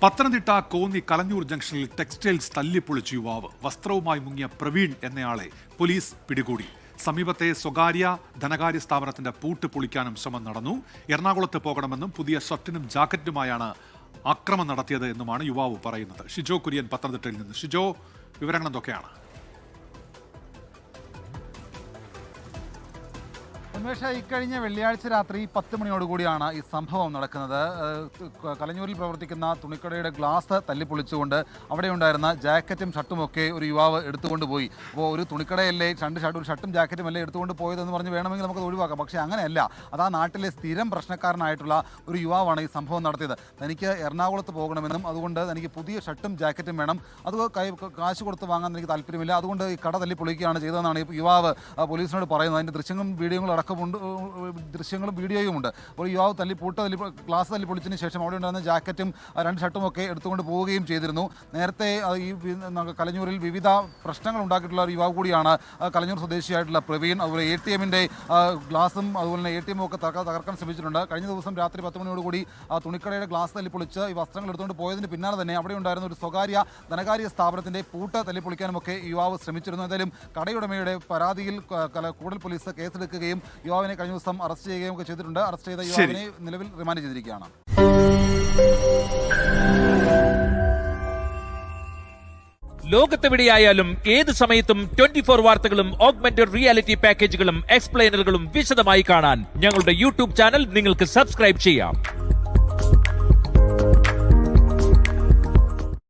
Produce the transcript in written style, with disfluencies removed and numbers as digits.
പത്തനംതിട്ട കോന്നി കലഞ്ഞൂർ ജംഗ്ഷനിൽ ടെക്സ്റ്റൈൽസ് തല്ലിപ്പൊളിച്ച യുവാവ് വസ്ത്രവുമായി മുങ്ങിയ പ്രവീൺ എന്നയാളെ പോലീസ് പിടികൂടി. സമീപത്തെ സ്വകാര്യ ധനകാര്യ സ്ഥാപനത്തിന്റെ പൂട്ട് പൊളിക്കാനും ശ്രമം നടന്നു. എറണാകുളത്ത് പോകണമെന്നും പുതിയ ഷർട്ടിനും ജാക്കറ്റുമായാണ് ആക്രമണം നടത്തിയത് എന്നുമാണ് യുവാവ് പറയുന്നത്. ഷിജോ കുര്യൻ പത്തനംതിട്ടയിൽ നിന്ന്. ഷിജോ, വിവരങ്ങൾ എന്തൊക്കെയാണ്? ഉന്മേഷ, ഇക്കഴിഞ്ഞ വെള്ളിയാഴ്ച രാത്രി 10 മണിയോടുകൂടിയാണ് ഈ സംഭവം നടക്കുന്നത്. കലഞ്ഞൂരിൽ പ്രവർത്തിക്കുന്ന തുണിക്കടയുടെ ഗ്ലാസ് തല്ലിപ്പൊളിച്ചുകൊണ്ട് അവിടെ ഉണ്ടായിരുന്ന ജാക്കറ്റും ഷർട്ടുമൊക്കെ ഒരു യുവാവ് എടുത്തുകൊണ്ട് പോയി. അപ്പോൾ ഒരു തുണിക്കടയല്ലേ, ഒരു ഷർട്ടും ജാക്കറ്റും അല്ലേ എടുത്തുകൊണ്ട് പോയതെന്ന് പറഞ്ഞ് വേണമെങ്കിൽ നമുക്ക് ഒഴിവാക്കാം. പക്ഷേ അങ്ങനെയല്ല. അത് ആ നാട്ടിലെ സ്ഥിരം പ്രശ്നക്കാരനായിട്ടുള്ള ഒരു യുവാവാണ് ഈ സംഭവം നടത്തിയത്. തനിക്ക് എറണാകുളത്ത് പോകണമെന്നും അതുകൊണ്ട് തനിക്ക് പുതിയ ഷർട്ടും ജാക്കറ്റും വേണം, അത് കാശ് കൊടുത്ത് വാങ്ങാൻ എനിക്ക് താല്പര്യമില്ല, അതുകൊണ്ട് ഈ കട തല്ലിപ്പൊളിക്കുകയാണ് ചെയ്തതെന്നാണ് ഈ യുവാവ് പോലീസിനോട് പറയുന്നത്. അതിൻ്റെ ദൃശ്യങ്ങളും വീഡിയോയും ഉണ്ട്. ഒരു യുവാവ് ഗ്ലാസ് തല്ലിപ്പൊളിച്ചതിന് ശേഷം അവിടെ ഉണ്ടായിരുന്ന ജാക്കറ്റും 2 ഷർട്ടും ഒക്കെ എടുത്തുകൊണ്ട് പോവുകയും ചെയ്തിരുന്നു. നേരത്തെ ഈ കലഞ്ഞൂരിൽ വിവിധ പ്രശ്നങ്ങൾ ഉണ്ടാക്കിയിട്ടുള്ള ഒരു യുവാവ് കൂടിയാണ് കലഞ്ഞൂർ സ്വദേശിയായിട്ടുള്ള പ്രവീൺ. അതുപോലെ ATM-ൻ്റെ ഗ്ലാസും അതുപോലെ തന്നെ ATM ഒക്കെ തകർക്കാൻ ശ്രമിച്ചിട്ടുണ്ട്. കഴിഞ്ഞ ദിവസം രാത്രി 10 മണിയോടുകൂടി തുണിക്കടയുടെ ഗ്ലാസ് തല്ലിപ്പൊളിച്ച് ഈ വസ്ത്രങ്ങൾ എടുത്തുകൊണ്ട് പോയതിന് പിന്നാലെ തന്നെ അവിടെ ഉണ്ടായിരുന്ന ഒരു സ്വകാര്യ ധനകാര്യ സ്ഥാപനത്തിൻ്റെ പൂട്ട് തല്ലിപ്പൊളിക്കാനുമൊക്കെ യുവാവ് ശ്രമിച്ചിരുന്നു. എന്തായാലും കടയുടമയുടെ പരാതിയിൽ കൂടുതൽ പോലീസ് കേസെടുക്കുകയും യുവാവിനെ കഴിഞ്ഞ ദിവസം അറസ്റ്റ് ചെയ്യുകയും ഒക്കെ ചെയ്തിട്ടുണ്ട്. അറസ്റ്റ് ചെയ്ത യുവാവിനെ നിലവിൽ റിമാൻഡ് ചെയ്തിരിക്കുകയാണ്. ലോകത്തെവിടെയായാലും ഏത് സമയത്തും 24 വാർത്തകളും ഓഗ്മെന്റഡ് റിയാലിറ്റി പാക്കേജുകളും എക്സ്പ്ലെയിനറുകളും വിശദമായി കാണാൻ ഞങ്ങളുടെ യൂട്യൂബ് ചാനൽ നിങ്ങൾക്ക് സബ്സ്ക്രൈബ് ചെയ്യാം.